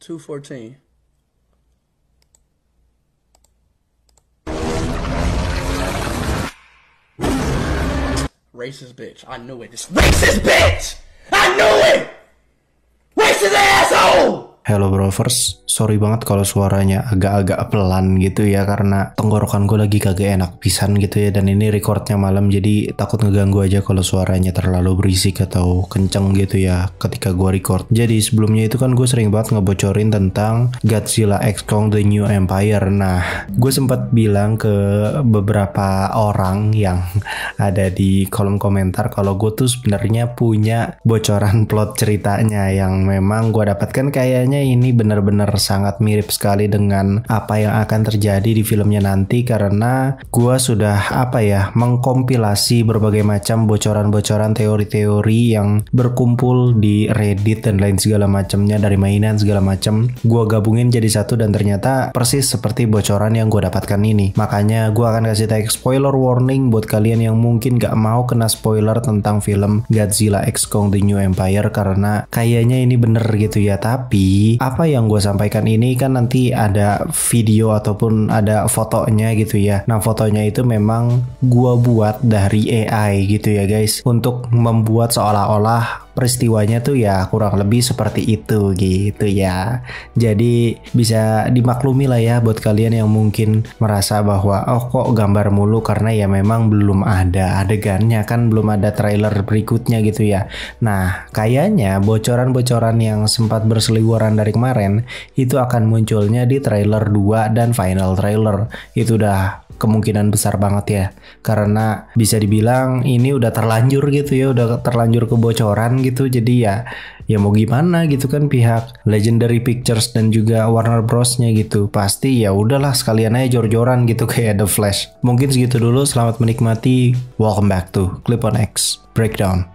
214. Racist bitch. I knew it. This racist bitch! I knew it! Racist asshole! Hello Brovers, sorry banget kalau suaranya agak-agak pelan gitu ya, karena tenggorokan gue lagi kagak enak pisan gitu ya. Dan ini recordnya malam, jadi takut ngeganggu aja kalau suaranya terlalu berisik atau kenceng gitu ya ketika gue record. Jadi sebelumnya itu kan gue sering banget ngebocorin tentang Godzilla X Kong The New Empire. Nah, gue sempat bilang ke beberapa orang yang ada di kolom komentar kalau gue tuh sebenarnya punya bocoran plot ceritanya yang memang gue dapatkan kayaknya ini benar-benar sangat mirip sekali dengan apa yang akan terjadi di filmnya nanti, karena gua sudah mengkompilasi berbagai macam bocoran-bocoran teori-teori yang berkumpul di Reddit dan lain segala macamnya, dari mainan segala macam gua gabungin jadi satu dan ternyata persis seperti bocoran yang gua dapatkan ini. Makanya gua akan kasih tag spoiler warning buat kalian yang mungkin gak mau kena spoiler tentang film Godzilla X Kong The New Empire, karena kayaknya ini bener gitu ya. Tapi apa yang gue sampaikan ini kan nanti ada video ataupun ada fotonya gitu ya. Nah, fotonya itu memang gue buat dari AI gitu ya guys, untuk membuat seolah-olah peristiwanya tuh ya kurang lebih seperti itu gitu ya. Jadi bisa dimaklumi lah ya buat kalian yang mungkin merasa bahwa oh kok gambar mulu, karena ya memang belum ada adegannya kan, belum ada trailer berikutnya gitu ya. Nah, kayaknya bocoran-bocoran yang sempat berseliweran dari kemarin itu akan munculnya di trailer 2 dan final trailer. Itu udah kemungkinan besar banget ya, karena bisa dibilang ini udah terlanjur gitu ya, udah terlanjur kebocoran gitu. Jadi ya mau gimana gitu kan, pihak Legendary Pictures dan juga Warner Bros-nya gitu pasti ya udahlah sekalian aja jor-joran gitu kayak The Flash. Mungkin segitu dulu, selamat menikmati. Welcome back to Clip on X Breakdown.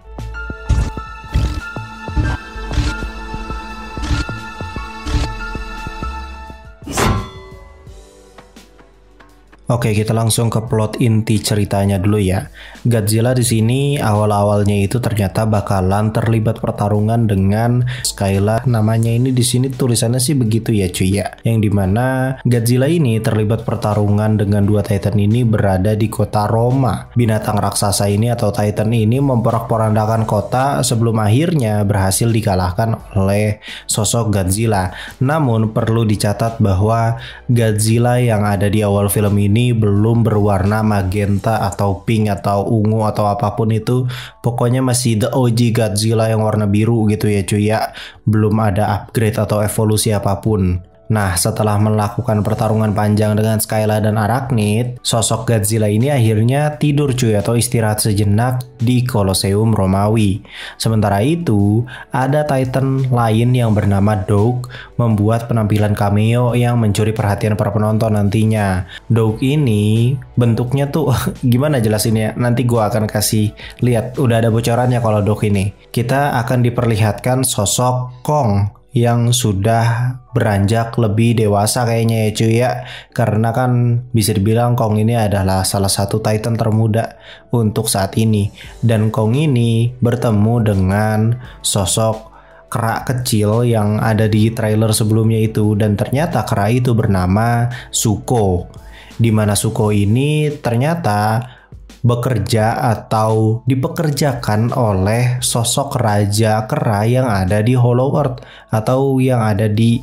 Oke, kita langsung ke plot inti ceritanya dulu ya. Godzilla di sini awal-awalnya itu ternyata bakalan terlibat pertarungan dengan Skyla. Namanya ini di sini tulisannya sih begitu ya cuy ya. Yang dimana Godzilla ini terlibat pertarungan dengan dua Titan ini berada di kota Roma. Binatang raksasa ini atau Titan ini memporak-porandakan kota sebelum akhirnya berhasil dikalahkan oleh sosok Godzilla. Namun perlu dicatat bahwa Godzilla yang ada di awal film ini belum berwarna magenta atau pink atau ungu atau apapun itu. Pokoknya masih the OG Godzilla yang warna biru gitu ya cuy ya. Belum ada upgrade atau evolusi apapun. Nah, setelah melakukan pertarungan panjang dengan Skyla dan Arachnid, sosok Godzilla ini akhirnya tidur cuy atau istirahat sejenak di Colosseum Romawi. Sementara itu, ada Titan lain yang bernama Doug membuat penampilan cameo yang mencuri perhatian para penonton nantinya. Doug ini bentuknya tuh gimana jelasinnya? Nanti gua akan kasih lihat, udah ada bocorannya kalau Doug ini. Kita akan diperlihatkan sosok Kong yang sudah beranjak lebih dewasa kayaknya ya cuy ya, karena kan bisa dibilang Kong ini adalah salah satu Titan termuda untuk saat ini. Dan Kong ini bertemu dengan sosok kera kecil yang ada di trailer sebelumnya itu, dan ternyata kera itu bernama Zuko, dimana Zuko ini ternyata bekerja atau dipekerjakan oleh sosok raja kera yang ada di Hollow Earth atau yang ada di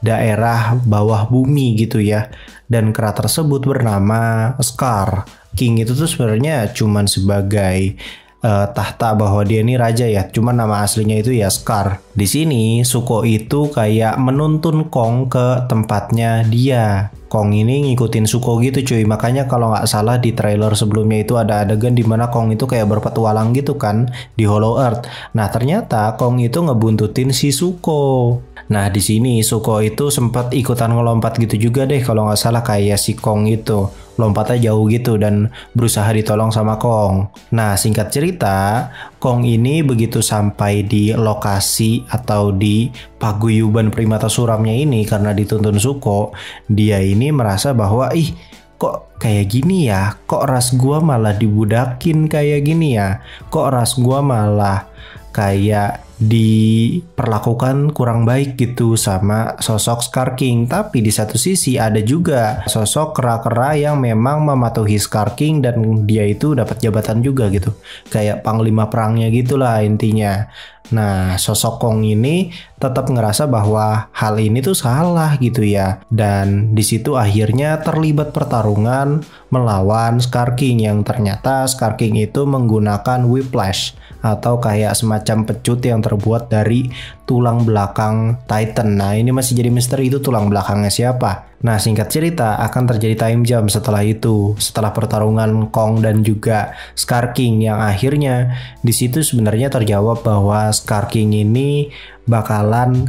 daerah bawah bumi gitu ya. Dan kera tersebut bernama Scar. King itu tuh sebenarnya cuman sebagai tahta bahwa dia ini raja ya, cuman nama aslinya itu ya Scar. Di sini Zuko itu kayak menuntun Kong ke tempatnya dia. Kong ini ngikutin Zuko gitu cuy. Makanya kalau nggak salah di trailer sebelumnya itu ada adegan dimana Kong itu kayak berpetualang gitu kan di Hollow Earth. Nah, ternyata Kong itu ngebuntutin si Zuko. Nah, di sini Zuko itu sempat ikutan ngelompat gitu juga deh kalau nggak salah, kayak si Kong itu lompatnya jauh gitu dan berusaha ditolong sama Kong. Nah, singkat cerita, Kong ini begitu sampai di lokasi atau di paguyuban primata suramnya ini karena dituntun Zuko, dia ini merasa bahwa kok kayak gini ya, kok ras gua malah dibudakin kayak gini ya, kok ras gua malah kayak diperlakukan kurang baik gitu sama sosok Scar King. Tapi di satu sisi ada juga sosok kera-kera yang memang mematuhi Scar King dan dia itu dapat jabatan juga gitu. Kayak panglima perangnya gitulah intinya. Nah, sosok Kong ini tetap ngerasa bahwa hal ini tuh salah gitu ya. Dan di situ akhirnya terlibat pertarungan melawan Scar King yang ternyata Scar King itu menggunakan whiplash atau kayak semacam pecut yang terbuat dari tulang belakang Titan. Nah, ini masih jadi misteri itu tulang belakangnya siapa. Nah, singkat cerita akan terjadi time jump setelah itu, setelah pertarungan Kong dan juga Scar King yang akhirnya di situ sebenarnya terjawab bahwa Scar King ini bakalan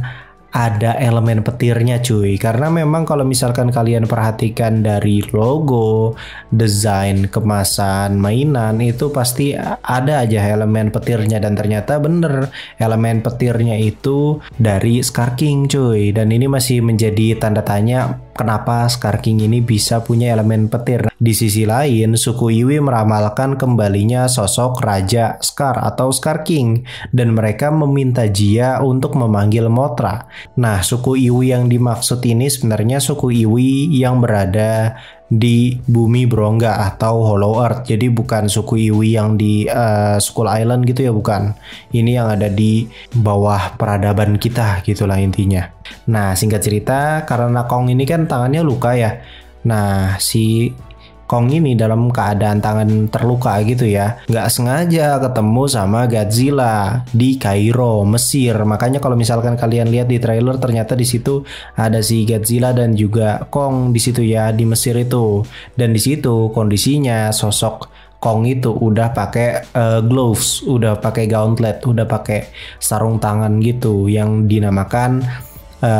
ada elemen petirnya cuy, karena memang kalau misalkan kalian perhatikan dari logo, desain, kemasan, mainan itu pasti ada aja elemen petirnya dan ternyata bener elemen petirnya itu dari Scar King cuy. Dan ini masih menjadi tanda tanya kenapa Scar King ini bisa punya elemen petir. Di sisi lain, suku Iwi meramalkan kembalinya sosok Raja Scar atau Scar King dan mereka meminta Jia untuk memanggil Mothra. Nah, suku Iwi yang dimaksud ini sebenarnya suku Iwi yang berada di bumi Berongga atau Hollow Earth. Jadi bukan suku Iwi yang di Skull Island gitu ya, bukan. Ini yang ada di bawah peradaban kita gitulah intinya. Nah, singkat cerita karena Kong ini kan tangannya luka ya. Nah, si Kong ini dalam keadaan tangan terluka gitu ya, nggak sengaja ketemu sama Godzilla di Kairo, Mesir. Makanya kalau misalkan kalian lihat di trailer ternyata di situ ada si Godzilla dan juga Kong di situ ya di Mesir itu. Dan di situ kondisinya sosok Kong itu udah pakai gloves, udah pakai gauntlet, udah pakai sarung tangan gitu yang dinamakan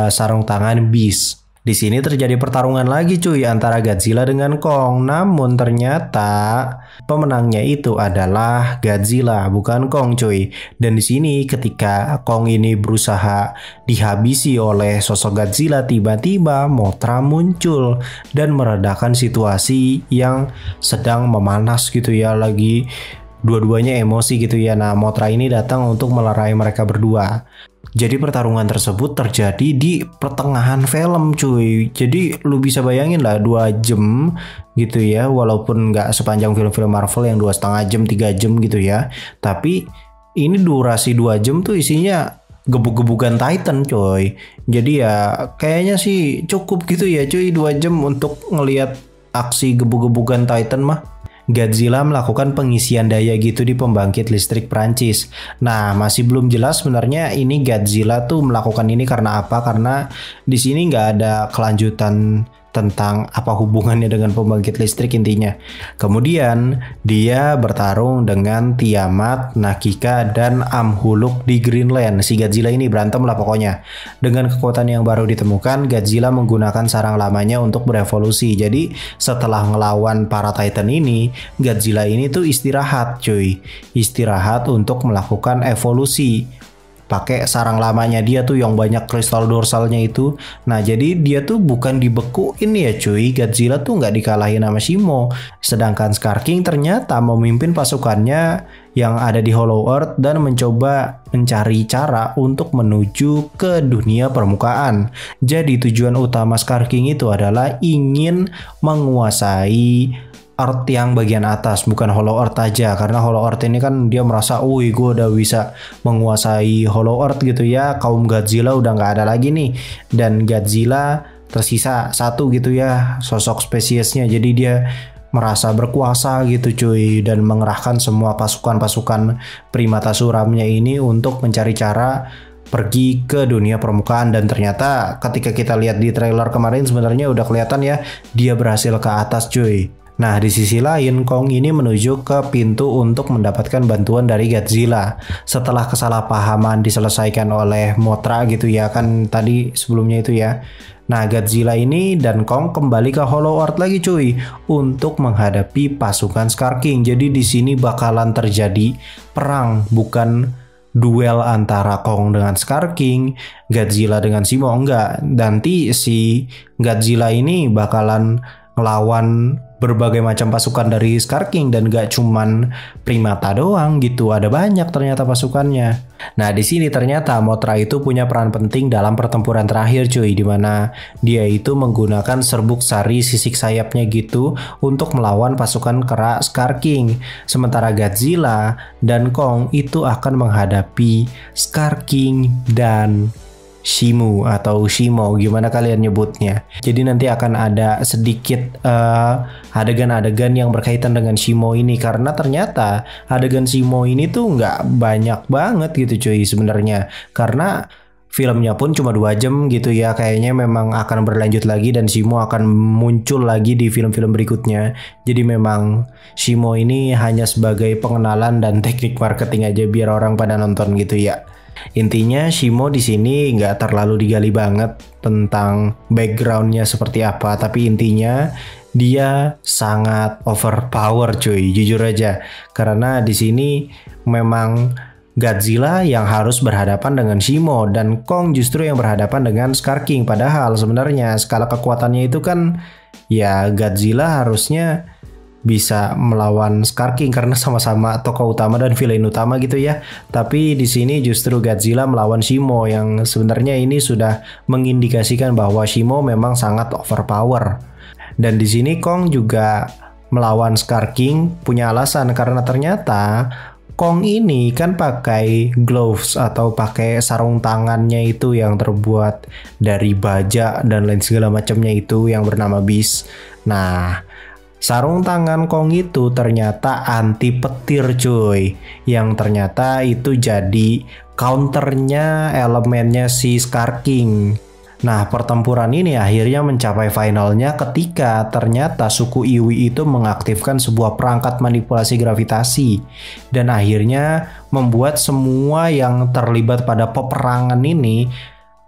sarung tangan Beast. Di sini terjadi pertarungan lagi cuy antara Godzilla dengan Kong. Namun ternyata pemenangnya itu adalah Godzilla bukan Kong cuy. Dan di sini ketika Kong ini berusaha dihabisi oleh sosok Godzilla, tiba-tiba Mothra muncul dan meredakan situasi yang sedang memanas gitu ya, lagi dua-duanya emosi gitu ya. Nah, Mothra ini datang untuk melerai mereka berdua. Jadi pertarungan tersebut terjadi di pertengahan film cuy. Jadi lu bisa bayangin lah 2 jam gitu ya. Walaupun nggak sepanjang film-film Marvel yang 2,5 jam, 3 jam gitu ya. Tapi ini durasi 2 jam tuh isinya gebuk-gebukan Titan coy. Jadi ya kayaknya sih cukup gitu ya cuy 2 jam untuk ngelihat aksi gebuk-gebukan Titan mah. Godzilla melakukan pengisian daya gitu di pembangkit listrik Prancis. Nah, masih belum jelas sebenarnya ini Godzilla tuh melakukan ini karena apa? Karena di sini nggak ada kelanjutan tentang apa hubungannya dengan pembangkit listrik intinya. Kemudian dia bertarung dengan Tiamat, Nakika, dan Amhuluk di Greenland. Si Godzilla ini berantem lah pokoknya. Dengan kekuatan yang baru ditemukan, Godzilla menggunakan sarang lamanya untuk berevolusi. Jadi setelah ngelawan para Titan ini, Godzilla ini tuh istirahat cuy. Istirahat untuk melakukan evolusi. Pakai sarang lamanya dia tuh yang banyak kristal dorsalnya itu. Nah, jadi dia tuh bukan dibekuin ya cuy. Godzilla tuh nggak dikalahin sama Shimo. Sedangkan Scar King ternyata memimpin pasukannya yang ada di Hollow Earth dan mencoba mencari cara untuk menuju ke dunia permukaan. Jadi tujuan utama Scar King itu adalah ingin menguasai Earth yang bagian atas, bukan Hollow Earth aja. Karena Hollow Earth ini kan dia merasa, wih gue udah bisa menguasai Hollow Earth gitu ya. Kaum Godzilla udah nggak ada lagi nih. Dan Godzilla tersisa satu gitu ya, sosok spesiesnya. Jadi dia merasa berkuasa gitu cuy. Dan mengerahkan semua pasukan-pasukan primata suramnya ini untuk mencari cara pergi ke dunia permukaan. Dan ternyata ketika kita lihat di trailer kemarin sebenarnya udah kelihatan ya, dia berhasil ke atas cuy. Nah, di sisi lain, Kong ini menuju ke pintu untuk mendapatkan bantuan dari Godzilla. Setelah kesalahpahaman diselesaikan oleh Mothra gitu ya, kan tadi sebelumnya itu ya. Nah, Godzilla ini dan Kong kembali ke Hollow Earth lagi cuy untuk menghadapi pasukan Scar King. Jadi di sini bakalan terjadi perang, bukan duel antara Kong dengan Scar King, Godzilla dengan Shimo, enggak. Nanti si Godzilla ini bakalan ngelawan berbagai macam pasukan dari Scar King, dan gak cuman Primata doang gitu, ada banyak ternyata pasukannya. Nah di sini ternyata Mothra itu punya peran penting dalam pertempuran terakhir cuy, dimana dia itu menggunakan serbuk sari sisik sayapnya gitu untuk melawan pasukan kera Scar King. Sementara Godzilla dan Kong itu akan menghadapi Scar King dan Shimu atau Shimo, gimana kalian nyebutnya. Jadi nanti akan ada sedikit adegan-adegan yang berkaitan dengan Shimo ini, karena ternyata adegan Shimo ini tuh nggak banyak banget gitu cuy sebenarnya, karena filmnya pun cuma 2 jam gitu ya. Kayaknya memang akan berlanjut lagi dan Shimo akan muncul lagi di film-film berikutnya. Jadi memang Shimo ini hanya sebagai pengenalan dan teknik marketing aja biar orang pada nonton gitu ya. Intinya Shimo di sini nggak terlalu digali banget tentang backgroundnya seperti apa, tapi intinya dia sangat overpower cuy, jujur aja. Karena di sini memang Godzilla yang harus berhadapan dengan Shimo dan Kong justru yang berhadapan dengan Scar King. Padahal sebenarnya skala kekuatannya itu kan ya Godzilla harusnya bisa melawan Scar King karena sama-sama tokoh utama dan villain utama gitu ya. Tapi di sini justru Godzilla melawan Shimo, yang sebenarnya ini sudah mengindikasikan bahwa Shimo memang sangat overpower. Dan di sini Kong juga melawan Scar King punya alasan, karena ternyata Kong ini kan pakai gloves atau pakai sarung tangannya itu yang terbuat dari baja dan lain segala macamnya itu yang bernama Beast. Nah, sarung tangan Kong itu ternyata anti petir cuy, yang ternyata itu jadi counternya elemennya si Scar King. Nah pertempuran ini akhirnya mencapai finalnya ketika ternyata suku Iwi itu mengaktifkan sebuah perangkat manipulasi gravitasi, dan akhirnya membuat semua yang terlibat pada peperangan ini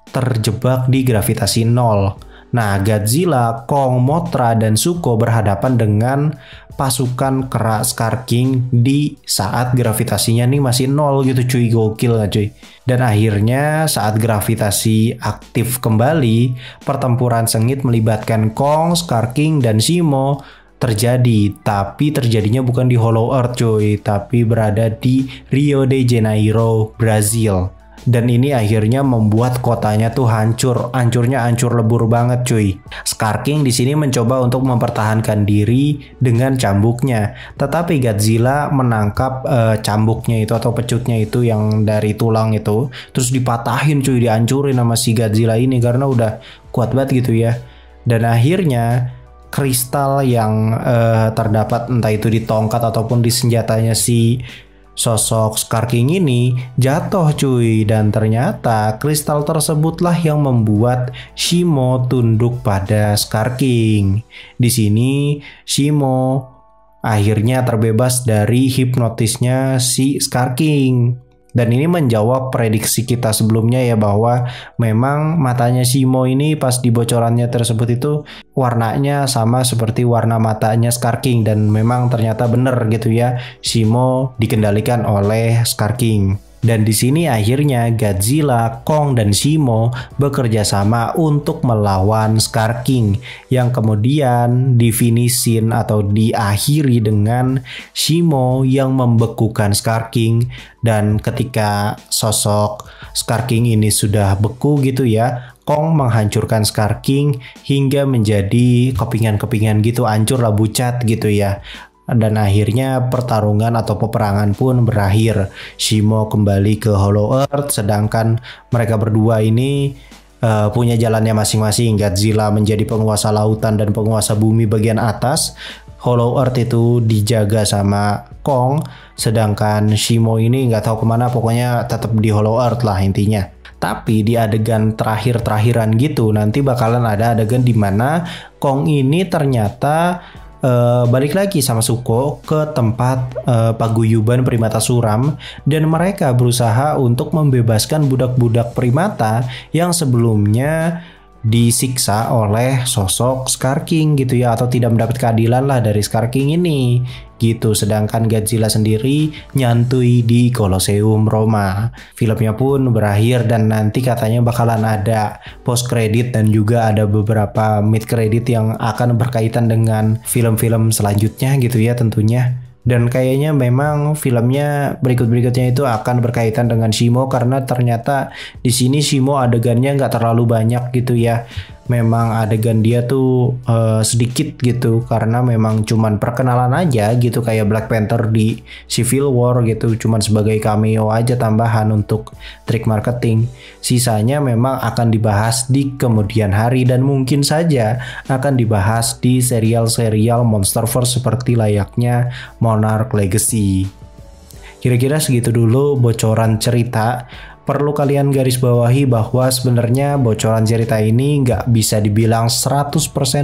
terjebak di gravitasi nol. Nah, Godzilla, Kong, Mothra, dan Zuko berhadapan dengan pasukan kera Scar King di saat gravitasinya nih masih nol gitu cuy, gokil gak cuy. Dan akhirnya saat gravitasi aktif kembali, pertempuran sengit melibatkan Kong, Scar King, dan Shimo terjadi. Tapi terjadinya bukan di Hollow Earth cuy, tapi berada di Rio de Janeiro, Brazil. Dan ini akhirnya membuat kotanya tuh hancurnya hancur lebur banget cuy. Scar King di sini mencoba untuk mempertahankan diri dengan cambuknya, tetapi Godzilla menangkap cambuknya itu atau pecutnya itu yang dari tulang itu, terus dipatahin cuy, dihancurin sama si Godzilla ini karena udah kuat banget gitu ya. Dan akhirnya kristal yang terdapat entah itu di tongkat ataupun di senjatanya si sosok Scar King ini jatuh cuy, dan ternyata kristal tersebutlah yang membuat Shimo tunduk pada Scar King. Di sini Shimo akhirnya terbebas dari hipnotisnya si Scar King. Dan ini menjawab prediksi kita sebelumnya ya, bahwa memang matanya Shimo ini pas di bocorannya tersebut itu warnanya sama seperti warna matanya Scar King, dan memang ternyata bener gitu ya, Shimo dikendalikan oleh Scar King. Dan di sini akhirnya Godzilla, Kong, dan Shimo bekerja sama untuk melawan Scar King, yang kemudian difinisin atau diakhiri dengan Shimo yang membekukan Scar King. Dan ketika sosok Scar King ini sudah beku gitu ya, Kong menghancurkan Scar King hingga menjadi kepingan-kepingan gitu, hancur lah, bucat gitu ya. Dan akhirnya pertarungan atau peperangan pun berakhir. Shimo kembali ke Hollow Earth, sedangkan mereka berdua ini punya jalannya masing-masing. Godzilla menjadi penguasa lautan dan penguasa bumi bagian atas. Hollow Earth itu dijaga sama Kong, sedangkan Shimo ini nggak tahu kemana, pokoknya tetap di Hollow Earth lah intinya. Tapi di adegan terakhir-terakhiran gitu nanti bakalan ada adegan di mana Kong ini ternyata balik lagi sama Zuko ke tempat paguyuban primata suram, dan mereka berusaha untuk membebaskan budak-budak primata yang sebelumnya disiksa oleh sosok Scar King gitu ya, atau tidak mendapat keadilan lah dari Scar King ini gitu. Sedangkan Godzilla sendiri nyantui di Colosseum Roma. Filmnya pun berakhir dan nanti katanya bakalan ada post credit dan juga ada beberapa mid credit yang akan berkaitan dengan film-film selanjutnya gitu ya tentunya. Dan kayaknya memang filmnya berikut-berikutnya itu akan berkaitan dengan Shimo karena ternyata di sini Shimo adegannya nggak terlalu banyak gitu ya. Memang adegan dia tuh sedikit gitu karena memang cuman perkenalan aja gitu kayak Black Panther di Civil War gitu, cuman sebagai cameo aja tambahan untuk trik marketing. Sisanya memang akan dibahas di kemudian hari dan mungkin saja akan dibahas di serial-serial Monsterverse seperti layaknya Monarch Legacy. Kira-kira segitu dulu bocoran cerita. Perlu kalian garis bawahi bahwa sebenarnya bocoran cerita ini nggak bisa dibilang 100%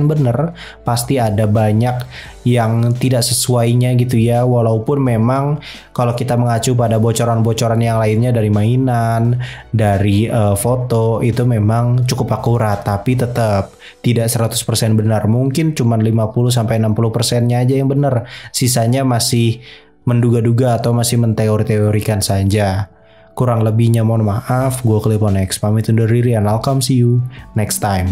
bener. Pasti ada banyak yang tidak sesuainya gitu ya. Walaupun memang kalau kita mengacu pada bocoran-bocoran yang lainnya dari mainan, dari foto itu memang cukup akurat. Tapi tetap tidak 100% benar. Mungkin cuma 50-60%-nya aja yang benar. Sisanya masih menduga-duga atau masih menteori-teorikan saja. Kurang lebihnya mohon maaf, gue Cliponex pamit undur diri and I'll come see you next time.